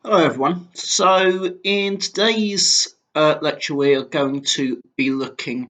Hello everyone. So in today's lecture we are going to be looking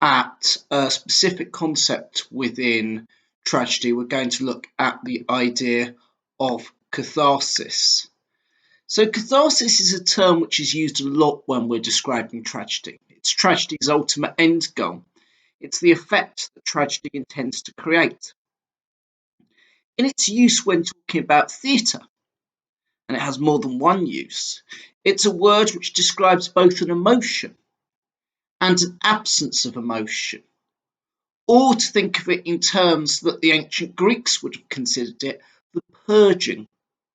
at a specific concept within tragedy. We're going to look at the idea of catharsis. So catharsis is a term which is used a lot when we're describing tragedy. It's tragedy's ultimate end goal. It's the effect that tragedy intends to create. In its use when talking about theatre, and it has more than one use. It's a word which describes both an emotion and an absence of emotion, or to think of it in terms that the ancient Greeks would have considered it, the purging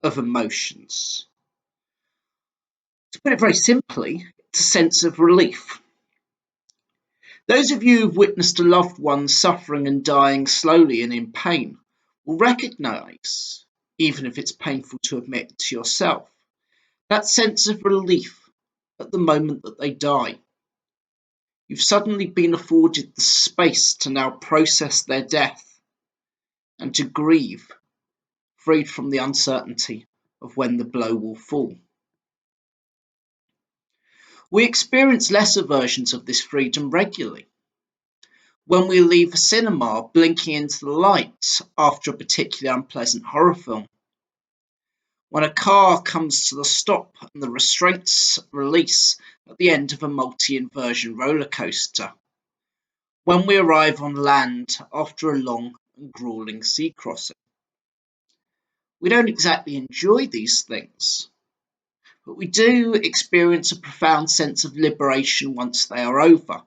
of emotions. To put it very simply, it's a sense of relief. Those of you who've witnessed a loved one suffering and dying slowly and in pain will recognise, even if it's painful to admit to yourself, that sense of relief at the moment that they die. You've suddenly been afforded the space to now process their death and to grieve, freed from the uncertainty of when the blow will fall. We experience lesser versions of this freedom regularly. When we leave a cinema blinking into the light after a particularly unpleasant horror film, when a car comes to the stop and the restraints release at the end of a multi-inversion roller coaster, when we arrive on land after a long and grueling sea crossing. We don't exactly enjoy these things, but we do experience a profound sense of liberation once they are over,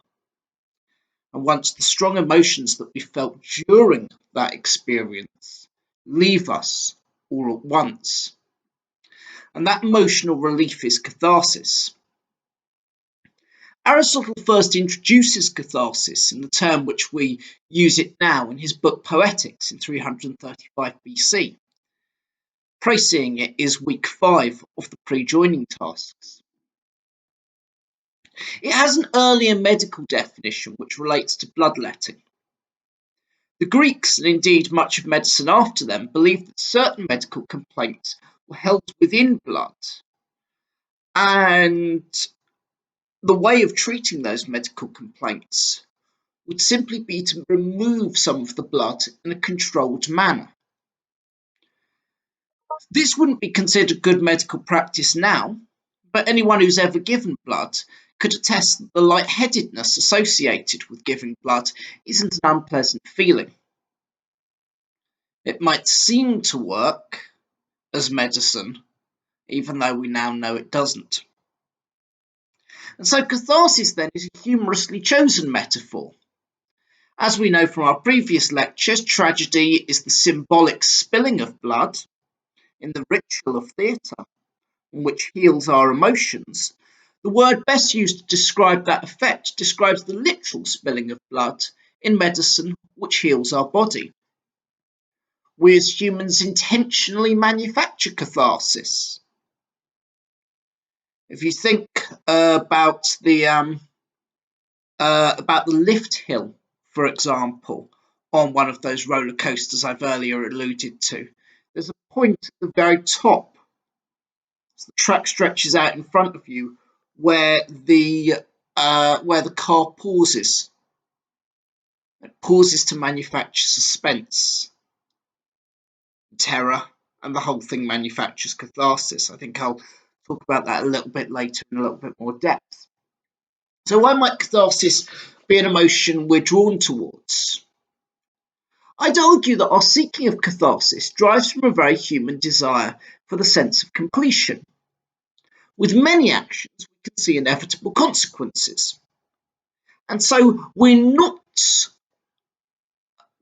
and once the strong emotions that we felt during that experience leave us all at once. And that emotional relief is catharsis. Aristotle first introduces catharsis in the term which we use it now in his book Poetics in 335 BC. Praising it is week 5 of the pre-joining tasks. It has an earlier medical definition which relates to bloodletting. The Greeks, and indeed much of medicine after them, believed that certain medical complaints were held within blood, and the way of treating those medical complaints would simply be to remove some of the blood in a controlled manner. This wouldn't be considered good medical practice now, but anyone who's ever given blood could attest that the lightheadedness associated with giving blood isn't an unpleasant feeling. It might seem to work as medicine, even though we now know it doesn't. And so catharsis then is a humorously chosen metaphor. As we know from our previous lectures, tragedy is the symbolic spilling of blood in the ritual of theatre, which heals our emotions. The word best used to describe that effect describes the literal spilling of blood in medicine, which heals our body. We as humans intentionally manufacture catharsis. If you think about the lift hill, for example, on one of those roller coasters I've earlier alluded to, there's a point at the very top, as the track stretches out in front of you, where the car pauses. It pauses to manufacture suspense, terror, and the whole thing manufactures catharsis. I think I'll talk about that a little bit later in a little bit more depth. So why might catharsis be an emotion we're drawn towards? I'd argue that our seeking of catharsis drives from a very human desire for the sense of completion. With many actions, we can see inevitable consequences. And so we're not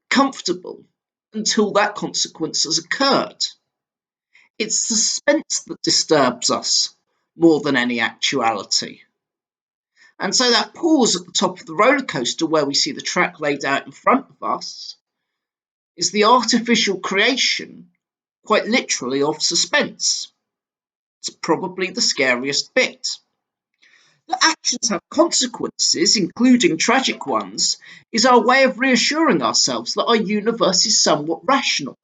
comfortable until that consequence has occurred. It's suspense that disturbs us more than any actuality. And so that pause at the top of the roller coaster where we see the track laid out in front of us is the artificial creation, quite literally, of suspense. It's probably the scariest bit. That actions have consequences, including tragic ones, is our way of reassuring ourselves that our universe is somewhat rational,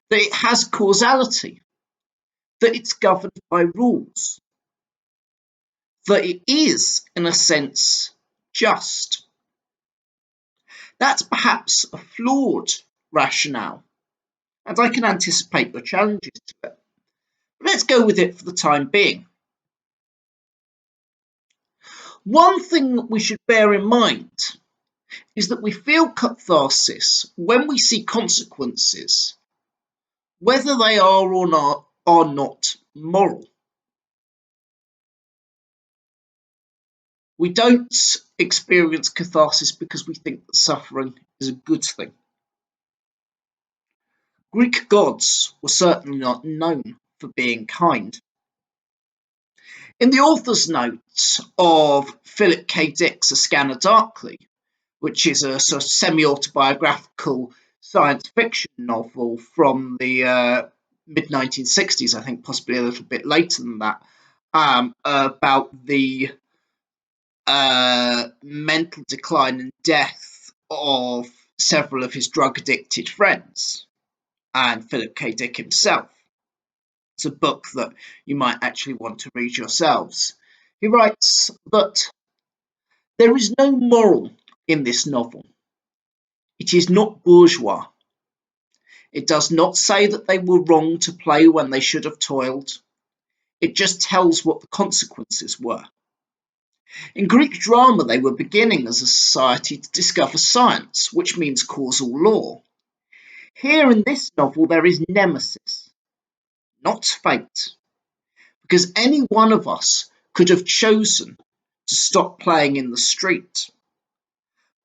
that it has causality, that it's governed by rules, that it is, in a sense, just. That's perhaps a flawed rationale, and I can anticipate your challenges to it. But let's go with it for the time being. One thing we should bear in mind is that we feel catharsis when we see consequences, whether they are not moral. We don't experience catharsis because we think that suffering is a good thing. Greek gods were certainly not known for being kind. In the author's notes of Philip K. Dick's A Scanner Darkly, which is a sort of semi-autobiographical science fiction novel from the mid-1960s, I think possibly a little bit later than that, about the mental decline and death of several of his drug-addicted friends and Philip K. Dick himself. It's a book that you might actually want to read yourselves. He writes that there is no moral in this novel. It is not bourgeois. It does not say that they were wrong to play when they should have toiled. It just tells what the consequences were. In Greek drama, they were beginning as a society to discover science, which means causal law. Here in this novel, there is nemesis, not fate, because any one of us could have chosen to stop playing in the street.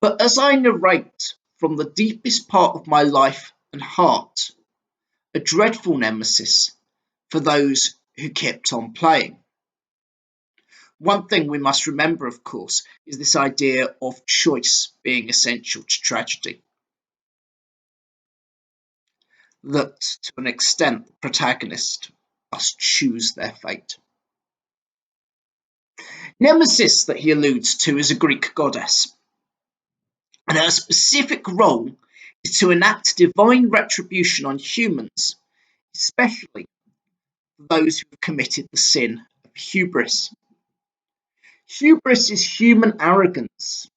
But as I narrate from the deepest part of my life and heart, a dreadful nemesis for those who kept on playing. One thing we must remember, of course, is this idea of choice being essential to tragedy. That, to an extent, the protagonist must choose their fate. Nemesis, that he alludes to, is a Greek goddess, and her specific role is to enact divine retribution on humans, especially those who have committed the sin of hubris. Hubris is human arrogance.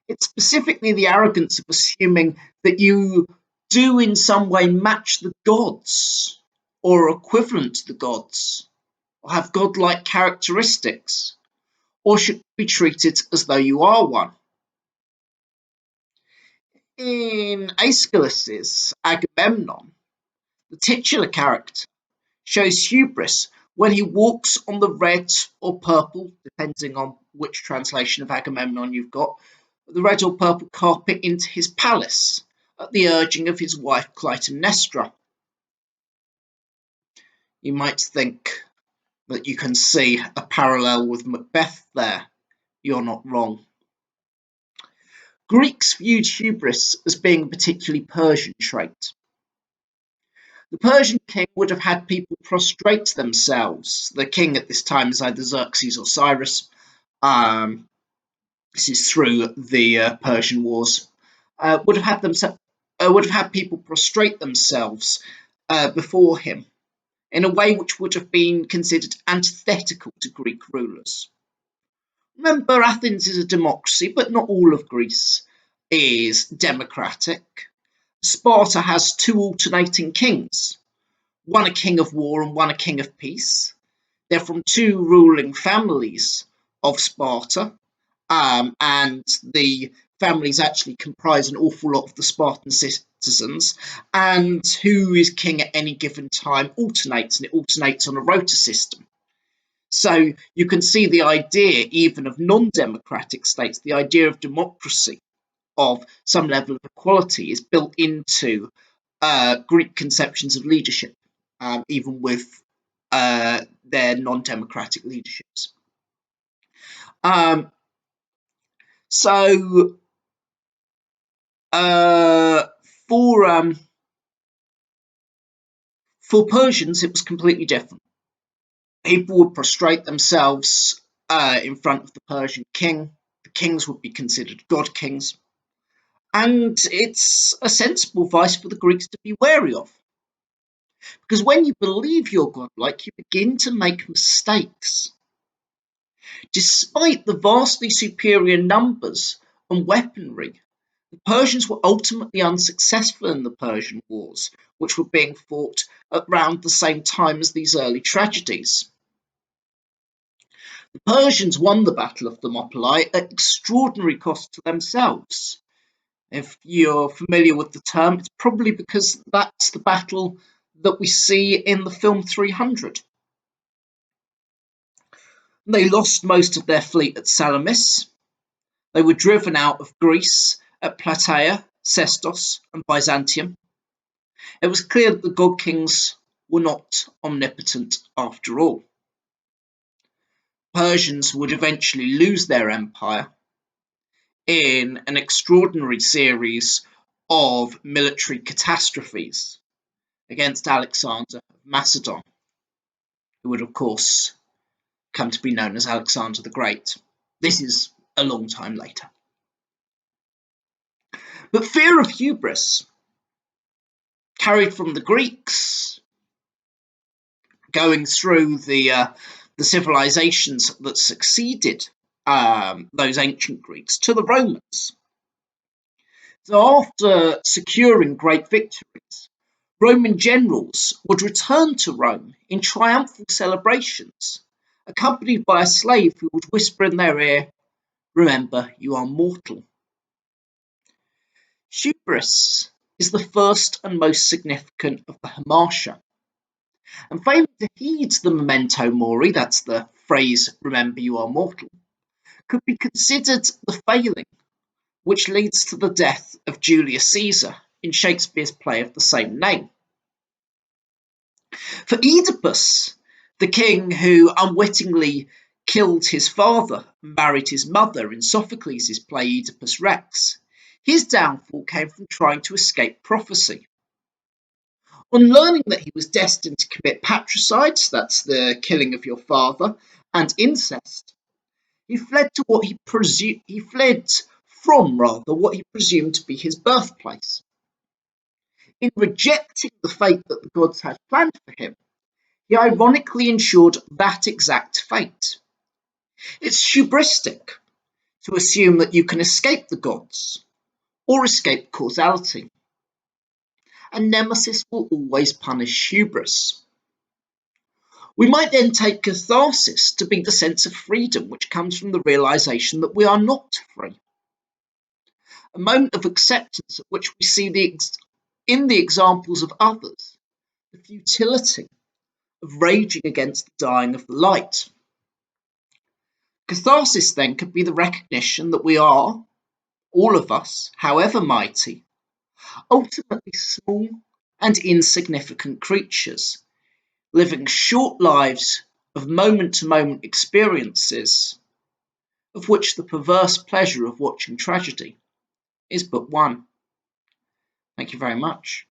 It's specifically the arrogance of assuming that you do in some way match the gods, or are equivalent to the gods, or have godlike characteristics, or should be treated as though you are one. In Aeschylus's Agamemnon, the titular character shows hubris when he walks on the red or purple, depending on which translation of Agamemnon you've got, the red or purple carpet into his palace at the urging of his wife Clytemnestra. You might think that you can see a parallel with Macbeth there. You're not wrong. Greeks viewed hubris as being a particularly Persian trait. The Persian king would have had people prostrate themselves. The king at this time is either Xerxes or Cyrus. This is through the Persian Wars. Would have had people prostrate themselves before him in a way which would have been considered antithetical to Greek rulers. Remember, Athens is a democracy, but not all of Greece is democratic. Sparta has two alternating kings, one a king of war and one a king of peace. They're from two ruling families of Sparta, and the families actually comprise an awful lot of the Spartan citizens, and who is king at any given time alternates, and it alternates on a rota system. So you can see the idea, even of non-democratic states, the idea of democracy, of some level of equality, is built into Greek conceptions of leadership, even with their non-democratic leaderships. So for Persians, it was completely different. People would prostrate themselves in front of the Persian king. The kings would be considered god kings. And it's a sensible vice for the Greeks to be wary of. Because when you believe you're godlike, you begin to make mistakes. Despite the vastly superior numbers and weaponry, the Persians were ultimately unsuccessful in the Persian Wars, which were being fought at around the same time as these early tragedies. The Persians won the Battle of Thermopylae at extraordinary cost to themselves. If you're familiar with the term, it's probably because that's the battle that we see in the film 300. They lost most of their fleet at Salamis. They were driven out of Greece at Plataea, Sestos, and Byzantium. It was clear that the god kings were not omnipotent after all. Persians would eventually lose their empire in an extraordinary series of military catastrophes against Alexander of Macedon, who would, of course, come to be known as Alexander the Great. This is a long time later. But fear of hubris, carried from the Greeks, going through the civilizations that succeeded those ancient Greeks to the Romans. So after securing great victories, Roman generals would return to Rome in triumphal celebrations, accompanied by a slave who would whisper in their ear, "Remember, you are mortal." Hubris is the first and most significant of the hamartia, and failing to heed the memento mori, that's the phrase, "Remember, you are mortal," could be considered the failing which leads to the death of Julius Caesar in Shakespeare's play of the same name. For Oedipus, the king who unwittingly killed his father and married his mother in Sophocles' play Oedipus Rex, his downfall came from trying to escape prophecy. On learning that he was destined to commit patricide, that's the killing of your father, and incest, he fled from what he presumed to be his birthplace. In rejecting the fate that the gods had planned for him, he ironically ensured that exact fate. It's hubristic to assume that you can escape the gods or escape causality, and Nemesis will always punish hubris. We might then take catharsis to be the sense of freedom which comes from the realization that we are not free. A moment of acceptance at which we see in the examples of others the futility of raging against the dying of the light. Catharsis then could be the recognition that we are, all of us, however mighty, ultimately small and insignificant creatures, living short lives of moment-to-moment experiences, of which the perverse pleasure of watching tragedy is but one. Thank you very much.